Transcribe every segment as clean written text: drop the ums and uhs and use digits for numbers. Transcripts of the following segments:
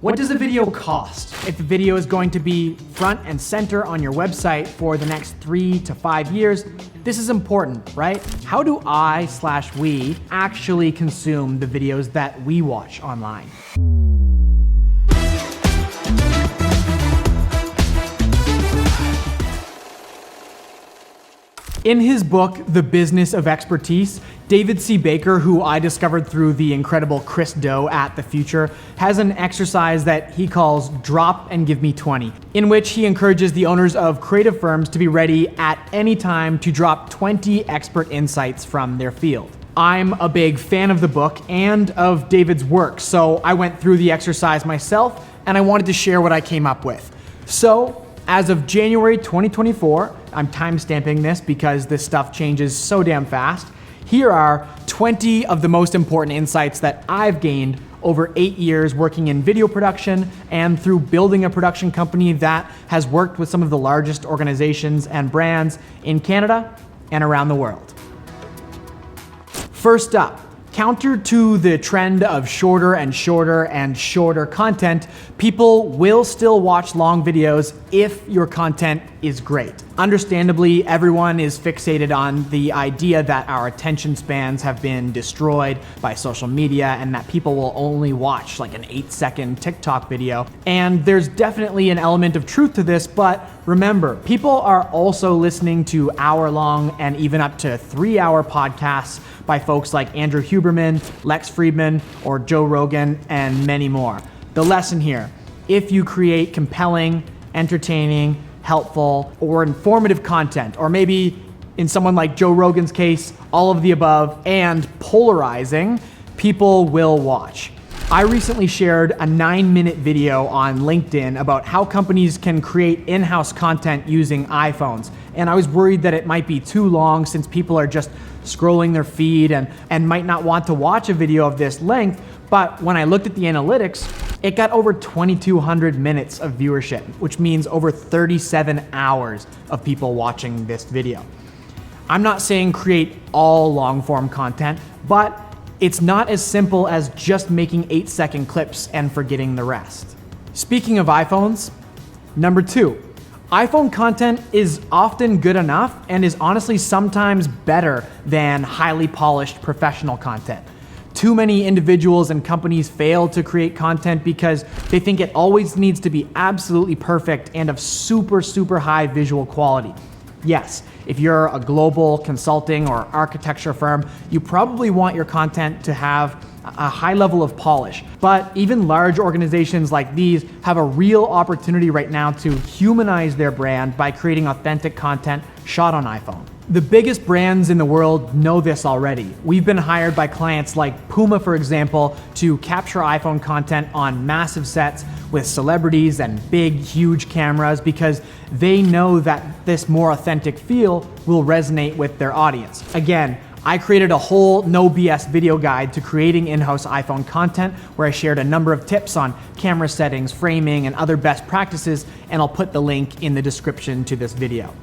What does a video cost? If a video is going to be front and center on your website for the next 3 to 5 years, this is important, right? How do we actually consume the videos that we watch online? In his book, The Business of Expertise, David C. Baker, who I discovered through the incredible Chris Do at The Future, has an exercise that he calls Drop and Give Me 20, in which he encourages the owners of creative firms to be ready at any time to drop 20 expert insights from their field. I'm a big fan of the book and of David's work, so I went through the exercise myself and I wanted to share what I came up with. So, as of January 2024, I'm timestamping this because this stuff changes so damn fast. Here are 20 of the most important insights that I've gained over 8 years working in video production and through building a production company that has worked with some of the largest organizations and brands in Canada and around the world. First up, counter to the trend of shorter and shorter and shorter content, people will still watch long videos if your content is great. Understandably, everyone is fixated on the idea that our attention spans have been destroyed by social media and that people will only watch like an 8-second TikTok video. And there's definitely an element of truth to this, but remember, people are also listening to hour-long and even up to 3-hour podcasts by folks like Andrew Huberman, Lex Friedman, or Joe Rogan, and many more. The lesson here, if you create compelling, entertaining, helpful, or informative content, or maybe in someone like Joe Rogan's case, all of the above, and polarizing, people will watch. I recently shared a 9-minute video on LinkedIn about how companies can create in-house content using iPhones, and I was worried that it might be too long since people are just scrolling their feed and might not want to watch a video of this length, but when I looked at the analytics, it got over 2,200 minutes of viewership, which means over 37 hours of people watching this video. I'm not saying create all long-form content, but it's not as simple as just making 8-second clips and forgetting the rest. Speaking of iPhones, number 2, iPhone content is often good enough and is honestly sometimes better than highly polished professional content. Too many individuals and companies fail to create content because they think it always needs to be absolutely perfect and of super, super high visual quality. Yes, if you're a global consulting or architecture firm, you probably want your content to have a high level of polish. But even large organizations like these have a real opportunity right now to humanize their brand by creating authentic content shot on iPhone. The biggest brands in the world know this already. We've been hired by clients like Puma, for example, to capture iPhone content on massive sets with celebrities and big, huge cameras because they know that this more authentic feel will resonate with their audience. Again, I created a whole no BS video guide to creating in-house iPhone content where I shared a number of tips on camera settings, framing, and other best practices, and I'll put the link in the description to this video.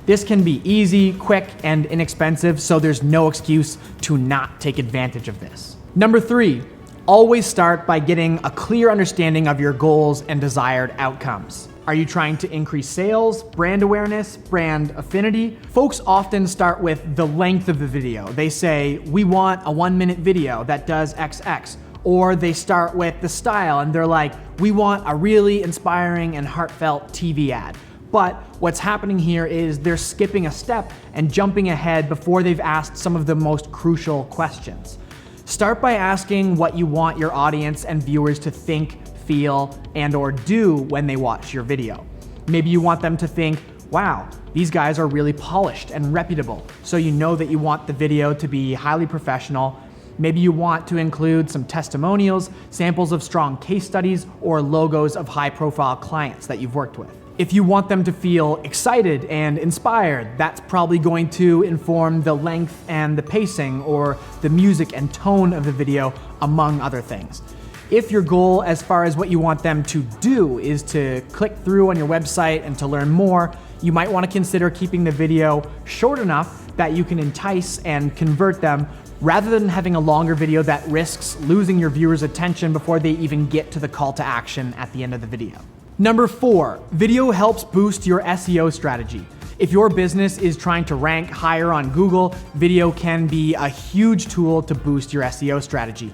This can be easy, quick, and inexpensive, so there's no excuse to not take advantage of this. Number 3, always start by getting a clear understanding of your goals and desired outcomes. Are you trying to increase sales, brand awareness, brand affinity? Folks often start with the length of the video. They say, we want a 1-minute video that does XX. Or they start with the style and they're like, we want a really inspiring and heartfelt TV ad. But what's happening here is they're skipping a step and jumping ahead before they've asked some of the most crucial questions. Start by asking what you want your audience and viewers to think, feel, and/or do when they watch your video. Maybe you want them to think, wow, these guys are really polished and reputable, so you know that you want the video to be highly professional. Maybe you want to include some testimonials, samples of strong case studies, or logos of high-profile clients that you've worked with. If you want them to feel excited and inspired, that's probably going to inform the length and the pacing or the music and tone of the video, among other things. If your goal as far as what you want them to do is to click through on your website and to learn more, you might want to consider keeping the video short enough that you can entice and convert them rather than having a longer video that risks losing your viewers' attention before they even get to the call to action at the end of the video. Number 4, video helps boost your SEO strategy. If your business is trying to rank higher on Google, video can be a huge tool to boost your SEO strategy.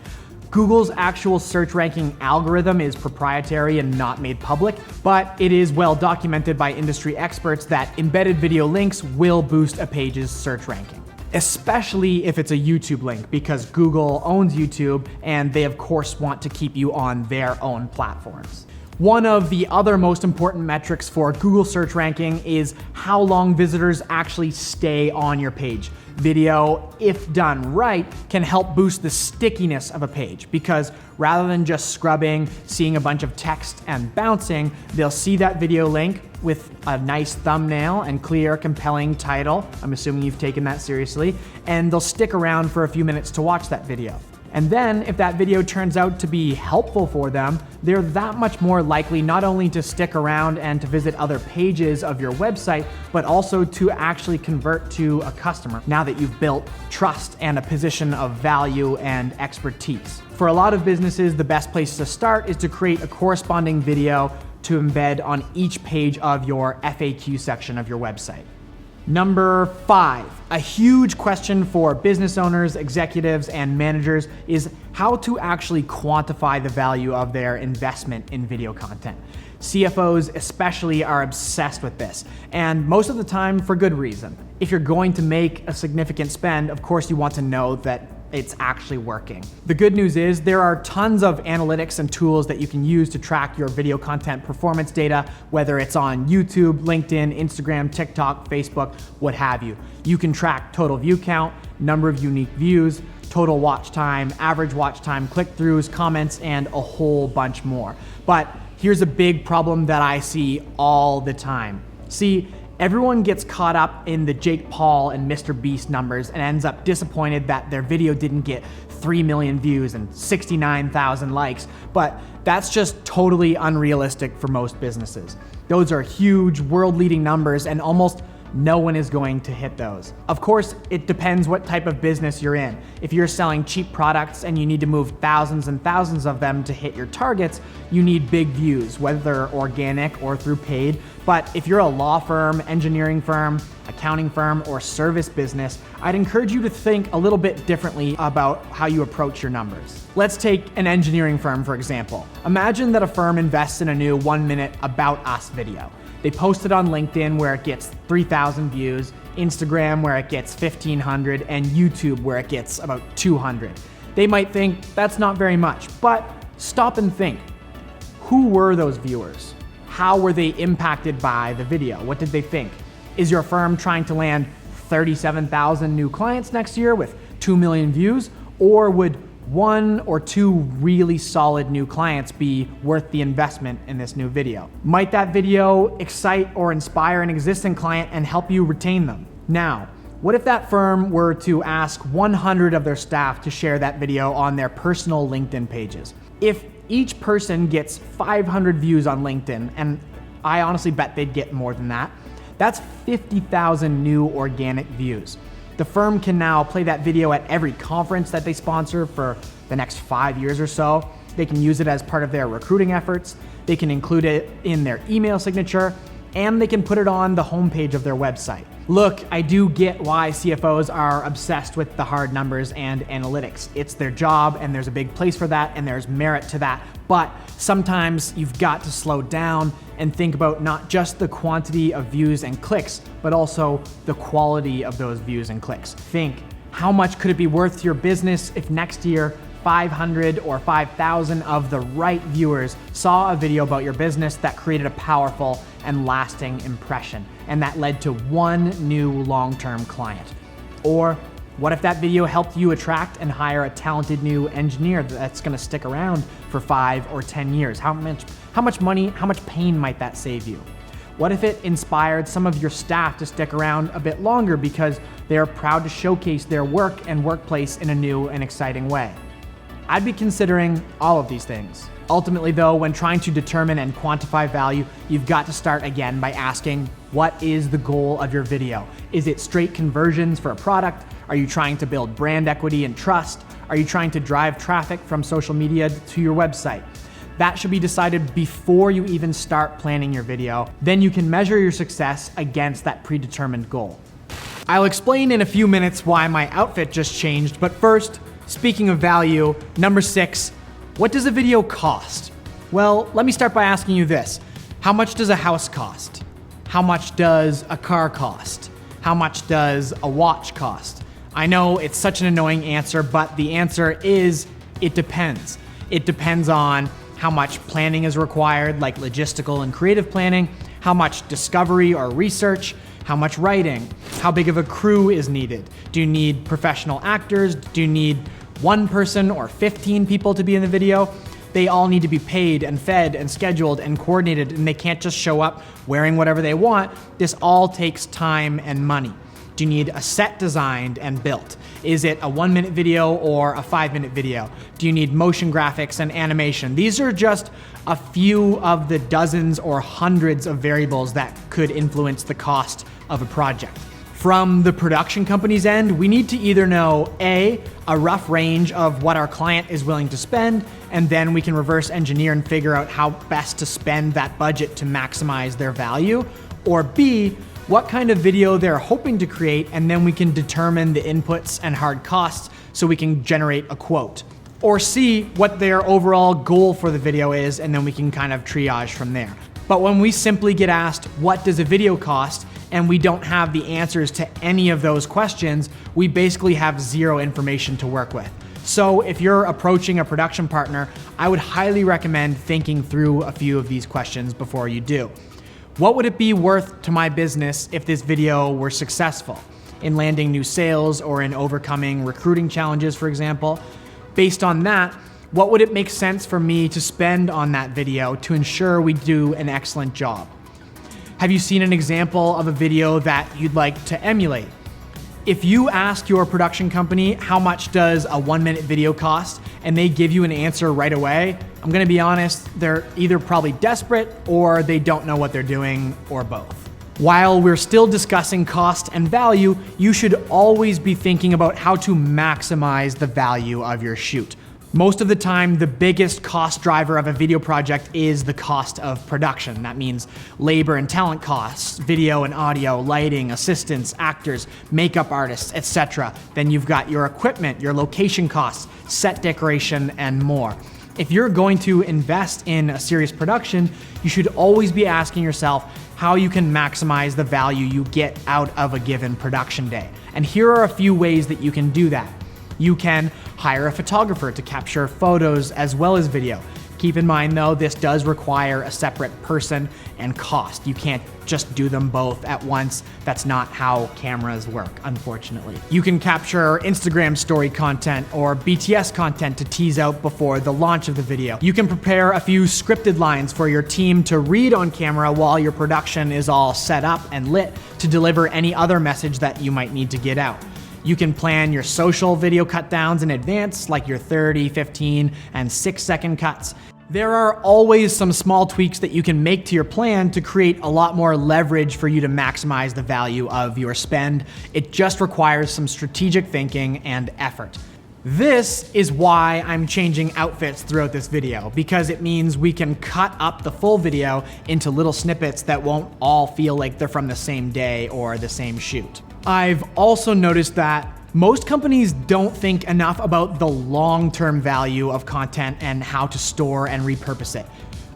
Google's actual search ranking algorithm is proprietary and not made public, but it is well documented by industry experts that embedded video links will boost a page's search ranking. Especially if it's a YouTube link, because Google owns YouTube and they of course want to keep you on their own platforms. One of the other most important metrics for Google search ranking is how long visitors actually stay on your page. Video, if done right, can help boost the stickiness of a page, because rather than just scrubbing, seeing a bunch of text and bouncing, they'll see that video link with a nice thumbnail and clear, compelling title. I'm assuming you've taken that seriously, and they'll stick around for a few minutes to watch that video. And then, if that video turns out to be helpful for them, they're that much more likely not only to stick around and to visit other pages of your website, but also to actually convert to a customer now that you've built trust and a position of value and expertise. For a lot of businesses, the best place to start is to create a corresponding video to embed on each page of your FAQ section of your website. Number 5, a huge question for business owners, executives, and managers is how to actually quantify the value of their investment in video content. CFOs especially are obsessed with this, and most of the time for good reason. If you're going to make a significant spend, of course you want to know that it's actually working. The good news is there are tons of analytics and tools that you can use to track your video content performance data, whether it's on YouTube, LinkedIn, Instagram, TikTok, Facebook, what have you. You can track total view count, number of unique views, total watch time, average watch time, click-throughs, comments, and a whole bunch more. But here's a big problem that I see all the time. See, everyone gets caught up in the Jake Paul and Mr. Beast numbers and ends up disappointed that their video didn't get 3 million views and 69,000 likes, but that's just totally unrealistic for most businesses. Those are huge, world-leading numbers, and almost no one is going to hit those. Of course, it depends what type of business you're in. If you're selling cheap products and you need to move thousands and thousands of them to hit your targets, you need big views, whether organic or through paid. But if you're a law firm, engineering firm, accounting firm, or service business, I'd encourage you to think a little bit differently about how you approach your numbers. Let's take an engineering firm, for example. Imagine that a firm invests in a new 1-minute About Us video. They post it on LinkedIn where it gets 3,000 views, Instagram where it gets 1,500, and YouTube where it gets about 200. They might think that's not very much, but stop and think. Who were those viewers? How were they impacted by the video? What did they think? Is your firm trying to land 37,000 new clients next year with 2 million views? Or would 1 or 2 really solid new clients be worth the investment in this new video? Might that video excite or inspire an existing client and help you retain them? Now, what if that firm were to ask 100 of their staff to share that video on their personal LinkedIn pages? If each person gets 500 views on LinkedIn, and I honestly bet they'd get more than that, that's 50,000 new organic views. The firm can now play that video at every conference that they sponsor for the next 5 years or so. They can use it as part of their recruiting efforts. They can include it in their email signature, and they can put it on the homepage of their website. Look, I do get why CFOs are obsessed with the hard numbers and analytics. It's their job, and there's a big place for that, and there's merit to that. But sometimes you've got to slow down and think about not just the quantity of views and clicks, but also the quality of those views and clicks. Think, how much could it be worth to your business if next year 500 or 5,000 of the right viewers saw a video about your business that created a powerful and lasting impression, and that led to 1 new long-term client? Or what if that video helped you attract and hire a talented new engineer that's gonna stick around for 5 or 10 years? How much money, how much pain might that save you? What if it inspired some of your staff to stick around a bit longer because they're proud to showcase their work and workplace in a new and exciting way? I'd be considering all of these things. Ultimately though, when trying to determine and quantify value, you've got to start again by asking, what is the goal of your video? Is it straight conversions for a product? Are you trying to build brand equity and trust? Are you trying to drive traffic from social media to your website? That should be decided before you even start planning your video. Then you can measure your success against that predetermined goal. I'll explain in a few minutes why my outfit just changed, but first, speaking of value, number 6, what does a video cost? Well, let me start by asking you this. How much does a house cost? How much does a car cost? How much does a watch cost? I know it's such an annoying answer, but the answer is, it depends. It depends on how much planning is required, like logistical and creative planning, how much discovery or research, how much writing, how big of a crew is needed. Do you need professional actors? Do you need one person or 15 people to be in the video? They all need to be paid and fed and scheduled and coordinated, and they can't just show up wearing whatever they want. This all takes time and money. Do you need a set designed and built? Is it a 1-minute video or a 5-minute video? Do you need motion graphics and animation? These are just a few of the dozens or hundreds of variables that could influence the cost of a project. From the production company's end, we need to either know A, a rough range of what our client is willing to spend, and then we can reverse engineer and figure out how best to spend that budget to maximize their value, or B, what kind of video they're hoping to create, and then we can determine the inputs and hard costs so we can generate a quote. Or C, what their overall goal for the video is, and then we can kind of triage from there. But when we simply get asked, what does a video cost, and we don't have the answers to any of those questions, we basically have zero information to work with. So if you're approaching a production partner, I would highly recommend thinking through a few of these questions before you do. What would it be worth to my business if this video were successful? In landing new sales or in overcoming recruiting challenges, for example? Based on that, what would it make sense for me to spend on that video to ensure we do an excellent job? Have you seen an example of a video that you'd like to emulate? If you ask your production company how much does a 1-minute video cost and they give you an answer right away, I'm gonna be honest, they're either probably desperate or they don't know what they're doing, or both. While we're still discussing cost and value, you should always be thinking about how to maximize the value of your shoot. Most of the time, the biggest cost driver of a video project is the cost of production. That means labor and talent costs, video and audio, lighting, assistants, actors, makeup artists, etc. Then you've got your equipment, your location costs, set decoration, and more. If you're going to invest in a serious production, you should always be asking yourself how you can maximize the value you get out of a given production day. And here are a few ways that you can do that. You can hire a photographer to capture photos as well as video. Keep in mind though, this does require a separate person and cost. You can't just do them both at once. That's not how cameras work, unfortunately. You can capture Instagram story content or BTS content to tease out before the launch of the video. You can prepare a few scripted lines for your team to read on camera while your production is all set up and lit to deliver any other message that you might need to get out. You can plan your social video cut downs in advance, like your 30, 15, and 6-second cuts. There are always some small tweaks that you can make to your plan to create a lot more leverage for you to maximize the value of your spend. It just requires some strategic thinking and effort. This is why I'm changing outfits throughout this video, because it means we can cut up the full video into little snippets that won't all feel like they're from the same day or the same shoot. I've also noticed that most companies don't think enough about the long-term value of content and how to store and repurpose it.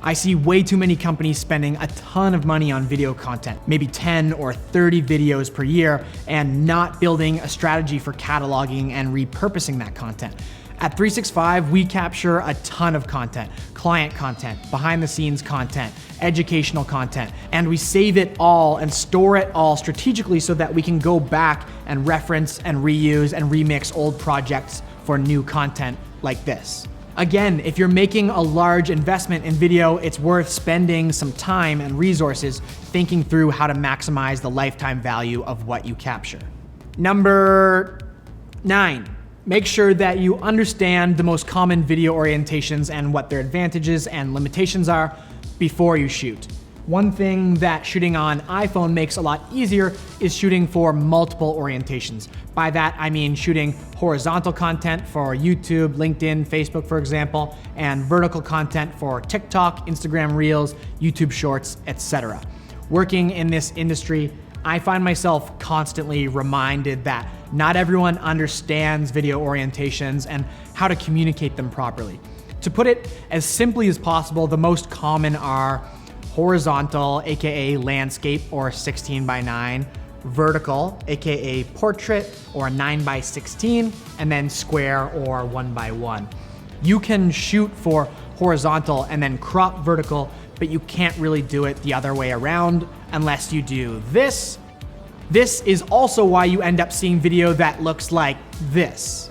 I see way too many companies spending a ton of money on video content, maybe 10 or 30 videos per year, and not building a strategy for cataloging and repurposing that content. At 365, we capture a ton of content, client content, behind the scenes content, educational content, and we save it all and store it all strategically so that we can go back and reference and reuse and remix old projects for new content like this. Again, if you're making a large investment in video, it's worth spending some time and resources thinking through how to maximize the lifetime value of what you capture. Number 9. Make sure that you understand the most common video orientations and what their advantages and limitations are before you shoot. One thing that shooting on iPhone makes a lot easier is shooting for multiple orientations. By that, I mean shooting horizontal content for YouTube, LinkedIn, Facebook, for example, and vertical content for TikTok, Instagram Reels, YouTube Shorts, etc. Working in this industry, I find myself constantly reminded that not everyone understands video orientations and how to communicate them properly. To put it as simply as possible, the most common are horizontal, aka landscape or 16:9, vertical, aka portrait or 9:16, and then square or 1:1. You can shoot for horizontal and then crop vertical, but you can't really do it the other way around unless you do this. This is also why you end up seeing video that looks like this.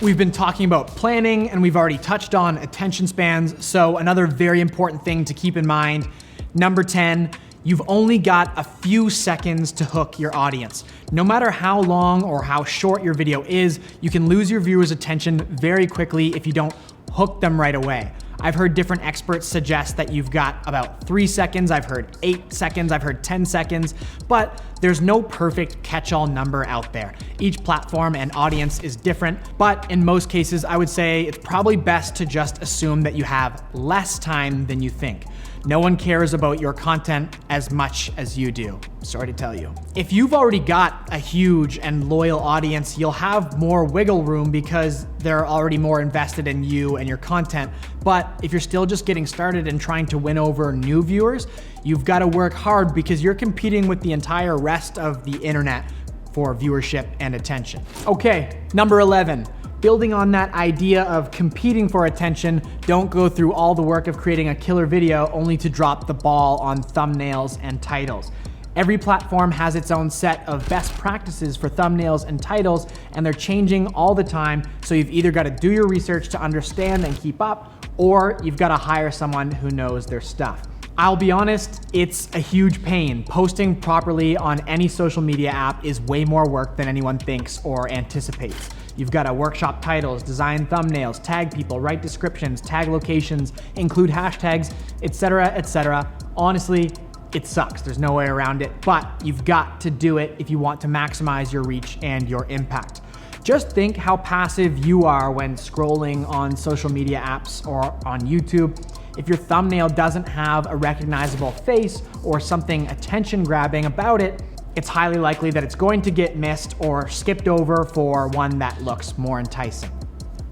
We've been talking about planning and we've already touched on attention spans, so another very important thing to keep in mind, number 10, you've only got a few seconds to hook your audience. No matter how long or how short your video is, you can lose your viewers' attention very quickly if you don't hook them right away. I've heard different experts suggest that you've got about 3 seconds, I've heard 8 seconds, I've heard 10 seconds, but there's no perfect catch-all number out there. Each platform and audience is different, but in most cases, I would say it's probably best to just assume that you have less time than you think. No one cares about your content as much as you do. Sorry to tell you. If you've already got a huge and loyal audience, you'll have more wiggle room because they're already more invested in you and your content. But if you're still just getting started and trying to win over new viewers, you've got to work hard because you're competing with the entire rest of the internet for viewership and attention. Okay, number 11. Building on that idea of competing for attention, don't go through all the work of creating a killer video only to drop the ball on thumbnails and titles. Every platform has its own set of best practices for thumbnails and titles, and they're changing all the time, so you've either got to do your research to understand and keep up, or you've got to hire someone who knows their stuff. I'll be honest, it's a huge pain. Posting properly on any social media app is way more work than anyone thinks or anticipates. You've got to workshop titles, design thumbnails, tag people, write descriptions, tag locations, include hashtags, etc., etc. Honestly, it sucks. There's no way around it, but you've got to do it if you want to maximize your reach and your impact. Just think how passive you are when scrolling on social media apps or on YouTube. If your thumbnail doesn't have a recognizable face or something attention-grabbing about it, it's highly likely that it's going to get missed or skipped over for one that looks more enticing.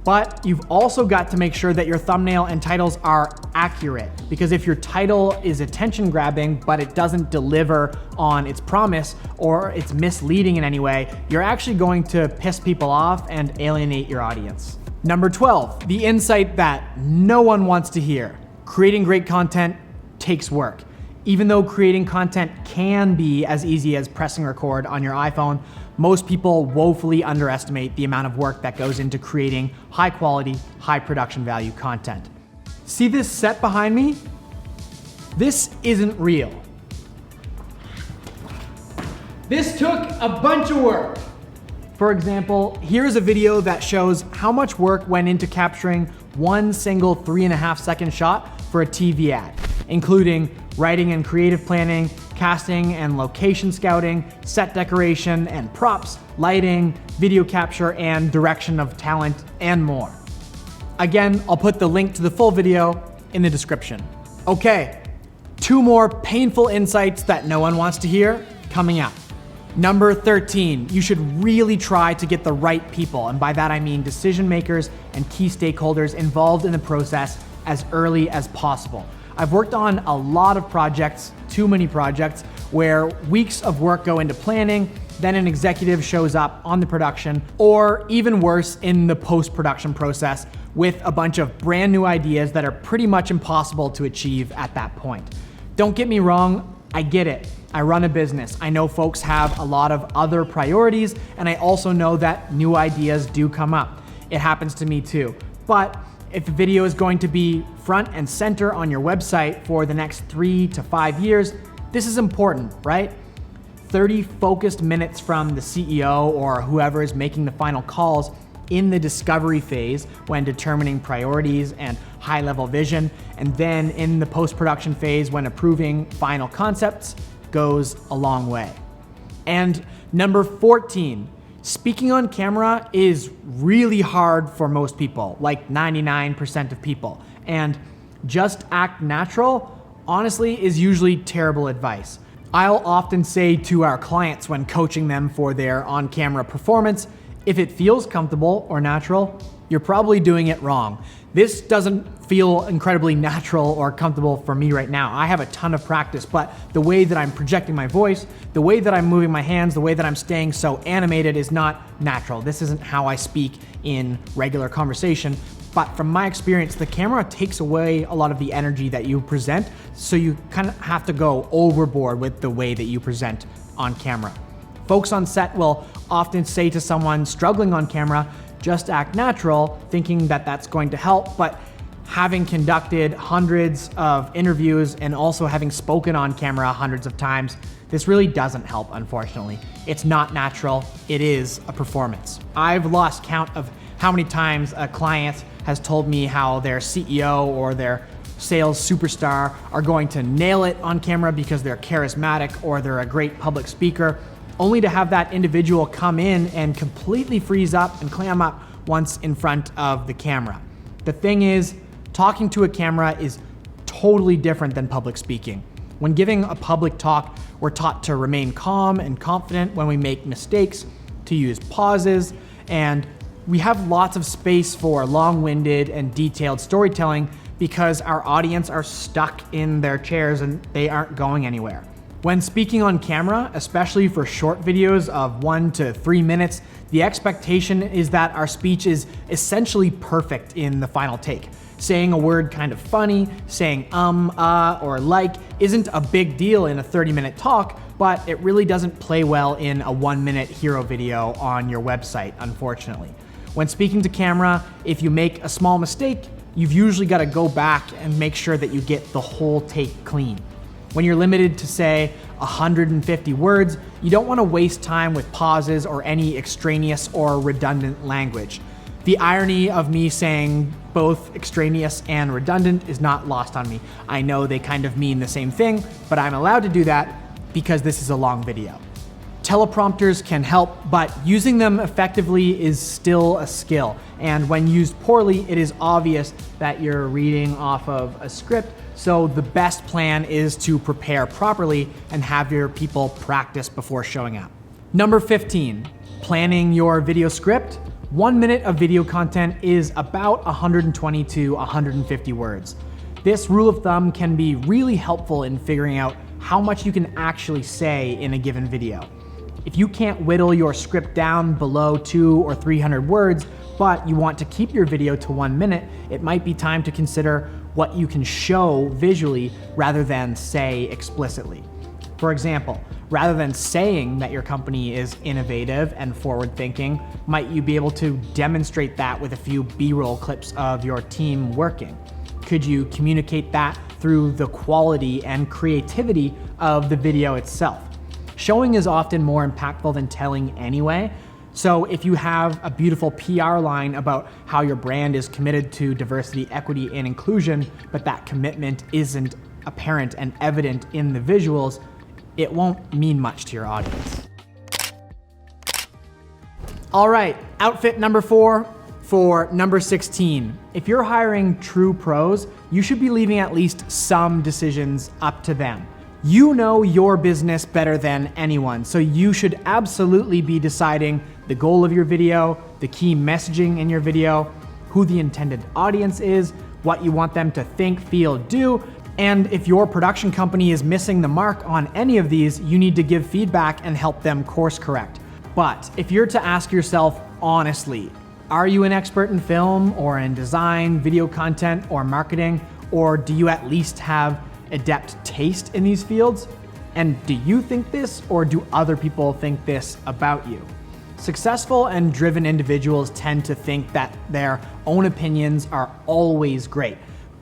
But you've also got to make sure that your thumbnail and titles are accurate, because if your title is attention-grabbing but it doesn't deliver on its promise or it's misleading in any way, you're actually going to piss people off and alienate your audience. Number 12, the insight that no one wants to hear. Creating great content takes work. Even though creating content can be as easy as pressing record on your iPhone, most people woefully underestimate the amount of work that goes into creating high quality, high production value content. See this set behind me? This isn't real. This took a bunch of work. For example, here's a video that shows how much work went into capturing one single 3.5 second shot for a TV ad, including writing and creative planning, casting and location scouting, set decoration and props, lighting, video capture and direction of talent, and more. Again, I'll put the link to the full video in the description. Okay, 2 more painful insights that no one wants to hear coming up. Number 13, you should really try to get the right people, and by that I mean decision makers and key stakeholders involved in the process as early as possible. I've worked on a lot of projects, too many projects, where weeks of work go into planning, then an executive shows up on the production, or even worse, in the post-production process with a bunch of brand new ideas that are pretty much impossible to achieve at that point. Don't get me wrong, I get it. I run a business. I know folks have a lot of other priorities, and I also know that new ideas do come up. It happens to me too. But if the video is going to be front and center on your website for the next 3 to 5 years, this is important, right? 30 focused minutes from the CEO or whoever is making the final calls in the discovery phase when determining priorities and high-level vision, and then in the post-production phase when approving final concepts goes a long way. And number 14, speaking on camera is really hard for most people, like 99% of people. And just act natural, honestly, is usually terrible advice. I'll often say to our clients when coaching them for their on-camera performance, if it feels comfortable or natural, you're probably doing it wrong. This doesn't feel incredibly natural or comfortable for me right now. I have a ton of practice, but the way that I'm projecting my voice, the way that I'm moving my hands, the way that I'm staying so animated is not natural. This isn't how I speak in regular conversation. But from my experience, the camera takes away a lot of the energy that you present, so you kind of have to go overboard with the way that you present on camera. Folks on set will often say to someone struggling on camera, just act natural, thinking that that's going to help, but having conducted hundreds of interviews and also having spoken on camera hundreds of times, this really doesn't help, unfortunately. It's not natural, it is a performance. I've lost count of how many times a client has told me how their CEO or their sales superstar are going to nail it on camera because they're charismatic or they're a great public speaker, only to have that individual come in and completely freeze up and clam up once in front of the camera. The thing is, talking to a camera is totally different than public speaking. When giving a public talk, we're taught to remain calm and confident when we make mistakes, to use pauses, and we have lots of space for long-winded and detailed storytelling because our audience are stuck in their chairs and they aren't going anywhere. When speaking on camera, especially for short videos of 1 to 3 minutes, the expectation is that our speech is essentially perfect in the final take. Saying a word kind of funny, saying or like isn't a big deal in a 30-minute talk, but it really doesn't play well in a 1-minute hero video on your website, unfortunately. When speaking to camera, if you make a small mistake, you've usually got to go back and make sure that you get the whole take clean. When you're limited to, say, 150 words, you don't want to waste time with pauses or any extraneous or redundant language. The irony of me saying both extraneous and redundant is not lost on me. I know they kind of mean the same thing, but I'm allowed to do that because this is a long video. Teleprompters can help, but using them effectively is still a skill. And when used poorly, it is obvious that you're reading off of a script. So the best plan is to prepare properly and have your people practice before showing up. Number 15, planning your video script. 1 minute of video content is about 120 to 150 words. This rule of thumb can be really helpful in figuring out how much you can actually say in a given video. If you can't whittle your script down below 200 or 300 words, but you want to keep your video to 1 minute, it might be time to consider what you can show visually rather than say explicitly. For example, rather than saying that your company is innovative and forward-thinking, might you be able to demonstrate that with a few B-roll clips of your team working? Could you communicate that through the quality and creativity of the video itself? Showing is often more impactful than telling anyway. So if you have a beautiful PR line about how your brand is committed to diversity, equity, and inclusion, but that commitment isn't apparent and evident in the visuals, it won't mean much to your audience. All right, outfit number 4 for number 16. If you're hiring true pros, you should be leaving at least some decisions up to them. You know your business better than anyone, so you should absolutely be deciding the goal of your video, the key messaging in your video, who the intended audience is, what you want them to think, feel, do, and if your production company is missing the mark on any of these, you need to give feedback and help them course correct. But if you're to ask yourself honestly, are you an expert in film or in design, video content, or marketing, or do you at least have adept taste in these fields? And do you think this, or do other people think this about you? Successful and driven individuals tend to think that their own opinions are always great.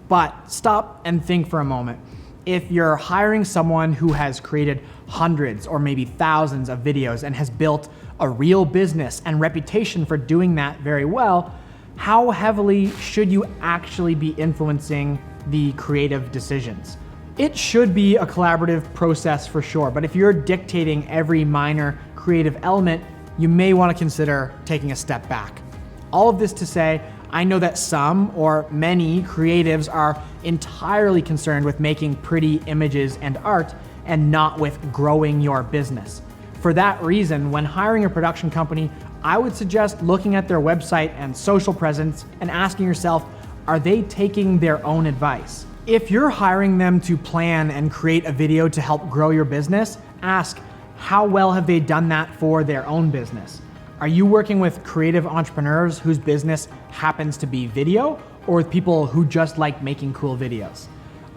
But stop and think for a moment. If you're hiring someone who has created hundreds or maybe thousands of videos and has built a real business and reputation for doing that very well, how heavily should you actually be influencing the creative decisions? It should be a collaborative process for sure, but if you're dictating every minor creative element, you may want to consider taking a step back. All of this to say, I know that some or many creatives are entirely concerned with making pretty images and art and not with growing your business. For that reason, when hiring a production company, I would suggest looking at their website and social presence and asking yourself, are they taking their own advice? If you're hiring them to plan and create a video to help grow your business, ask, how well have they done that for their own business? Are you working with creative entrepreneurs whose business happens to be video, or with people who just like making cool videos?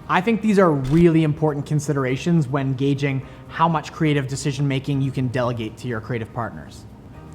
I think these are really important considerations when gauging how much creative decision making you can delegate to your creative partners.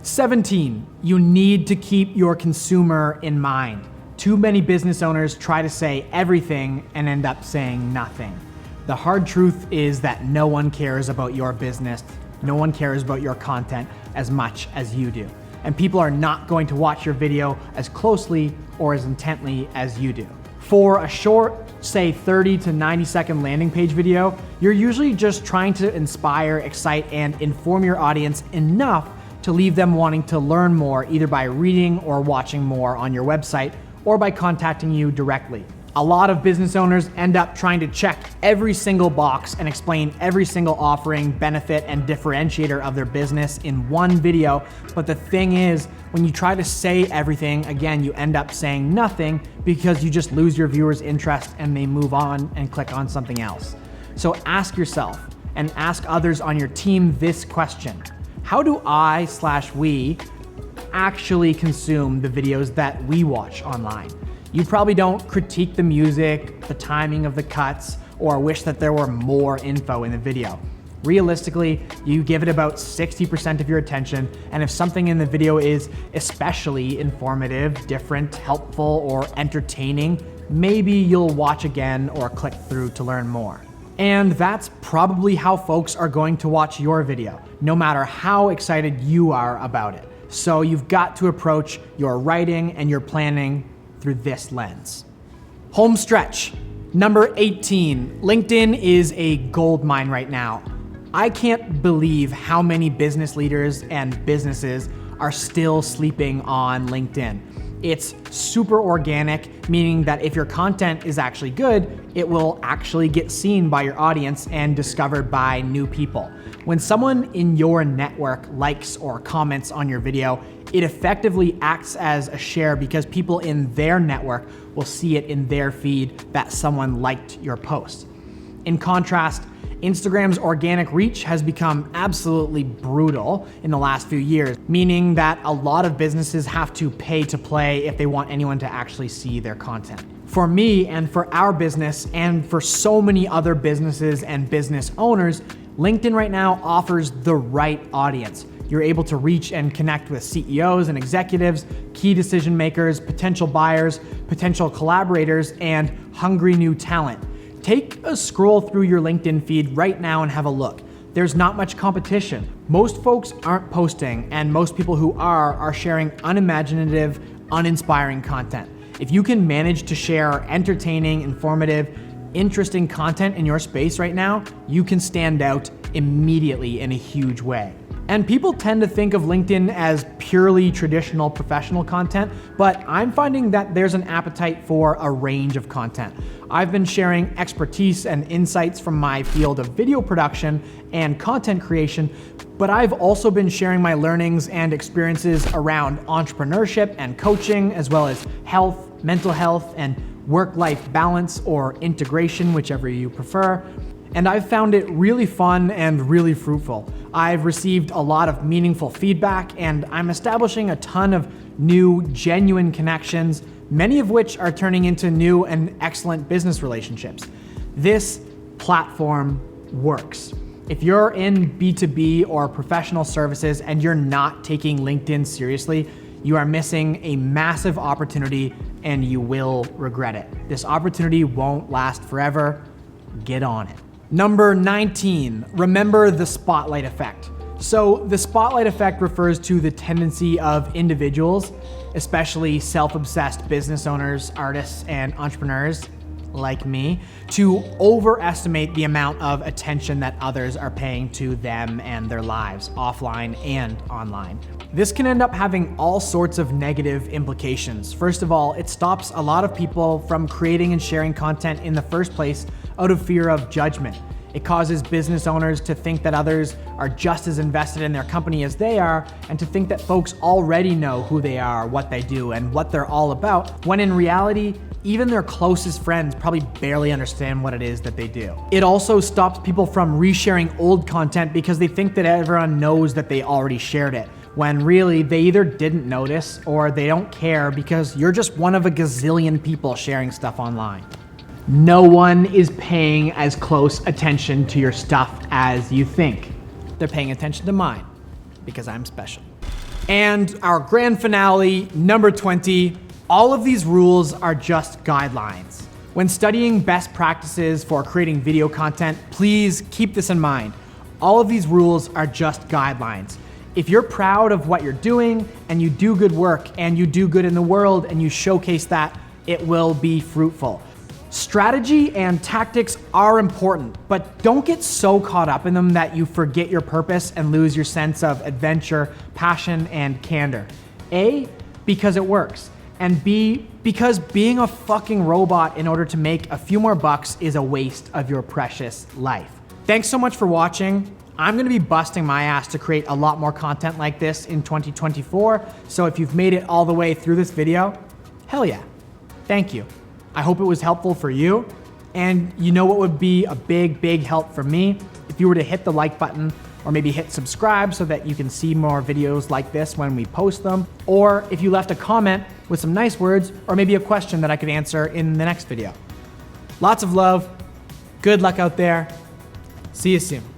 17, you need to keep your consumer in mind. Too many business owners try to say everything and end up saying nothing. The hard truth is that no one cares about your business, no one cares about your content as much as you do. And people are not going to watch your video as closely or as intently as you do. For a short, say 30 to 90 second landing page video, you're usually just trying to inspire, excite, and inform your audience enough to leave them wanting to learn more, either by reading or watching more on your website or by contacting you directly. A lot of business owners end up trying to check every single box and explain every single offering, benefit, and differentiator of their business in one video. But the thing is, when you try to say everything, again, you end up saying nothing because you just lose your viewers' interest and they move on and click on something else. So ask yourself and ask others on your team this question: how do I/we actually consume the videos that we watch online? You probably don't critique the music, the timing of the cuts, or wish that there were more info in the video. Realistically, you give it about 60% of your attention, and if something in the video is especially informative, different, helpful, or entertaining, maybe you'll watch again or click through to learn more. And that's probably how folks are going to watch your video, no matter how excited you are about it. So you've got to approach your writing and your planning through this lens. Home stretch. Number 18, LinkedIn is a gold mine right now. I can't believe how many business leaders and businesses are still sleeping on LinkedIn. It's super organic, meaning that if your content is actually good, it will actually get seen by your audience and discovered by new people. When someone in your network likes or comments on your video, it effectively acts as a share because people in their network will see it in their feed that someone liked your post. In contrast, Instagram's organic reach has become absolutely brutal in the last few years, meaning that a lot of businesses have to pay to play if they want anyone to actually see their content. For me and for our business and for so many other businesses and business owners, LinkedIn right now offers the right audience. You're able to reach and connect with CEOs and executives, key decision makers, potential buyers, potential collaborators, and hungry new talent. Take a scroll through your LinkedIn feed right now and have a look. There's not much competition. Most folks aren't posting, and most people who are sharing unimaginative, uninspiring content. If you can manage to share entertaining, informative, interesting content in your space right now, you can stand out immediately in a huge way. And people tend to think of LinkedIn as purely traditional professional content, but I'm finding that there's an appetite for a range of content. I've been sharing expertise and insights from my field of video production and content creation, but I've also been sharing my learnings and experiences around entrepreneurship and coaching, as well as health, mental health, and work-life balance or integration, whichever you prefer. And I've found it really fun and really fruitful. I've received a lot of meaningful feedback, and I'm establishing a ton of new, genuine connections, many of which are turning into new and excellent business relationships. This platform works. If you're in B2B or professional services and you're not taking LinkedIn seriously, you are missing a massive opportunity and you will regret it. This opportunity won't last forever. get on it. Number 19, remember the spotlight effect. So the spotlight effect refers to the tendency of individuals, especially self-obsessed business owners, artists, and entrepreneurs like me, to overestimate the amount of attention that others are paying to them and their lives, offline and online. This can end up having all sorts of negative implications. First of all, it stops a lot of people from creating and sharing content in the first place out of fear of judgment. It causes business owners to think that others are just as invested in their company as they are, and to think that folks already know who they are, what they do, and what they're all about, when in reality, even their closest friends probably barely understand what it is that they do. It also stops people from resharing old content because they think that everyone knows that they already shared it, when really they either didn't notice or they don't care because you're just one of a gazillion people sharing stuff online. No one is paying as close attention to your stuff as you think. They're paying attention to mine because I'm special. And our grand finale, number 20, all of these rules are just guidelines. When studying best practices for creating video content, please keep this in mind. All of these rules are just guidelines. If you're proud of what you're doing and you do good work and you do good in the world and you showcase that, it will be fruitful. Strategy and tactics are important, but don't get so caught up in them that you forget your purpose and lose your sense of adventure, passion, and candor. A, because it works. And B, because being a fucking robot in order to make a few more bucks is a waste of your precious life. Thanks so much for watching. I'm gonna be busting my ass to create a lot more content like this in 2024. So if you've made it all the way through this video, hell yeah, thank you. I hope it was helpful for you. And you know what would be a big, big help for me? If you were to hit the like button or maybe hit subscribe so that you can see more videos like this when we post them. Or if you left a comment with some nice words or maybe a question that I could answer in the next video. Lots of love. Good luck out there. See you soon.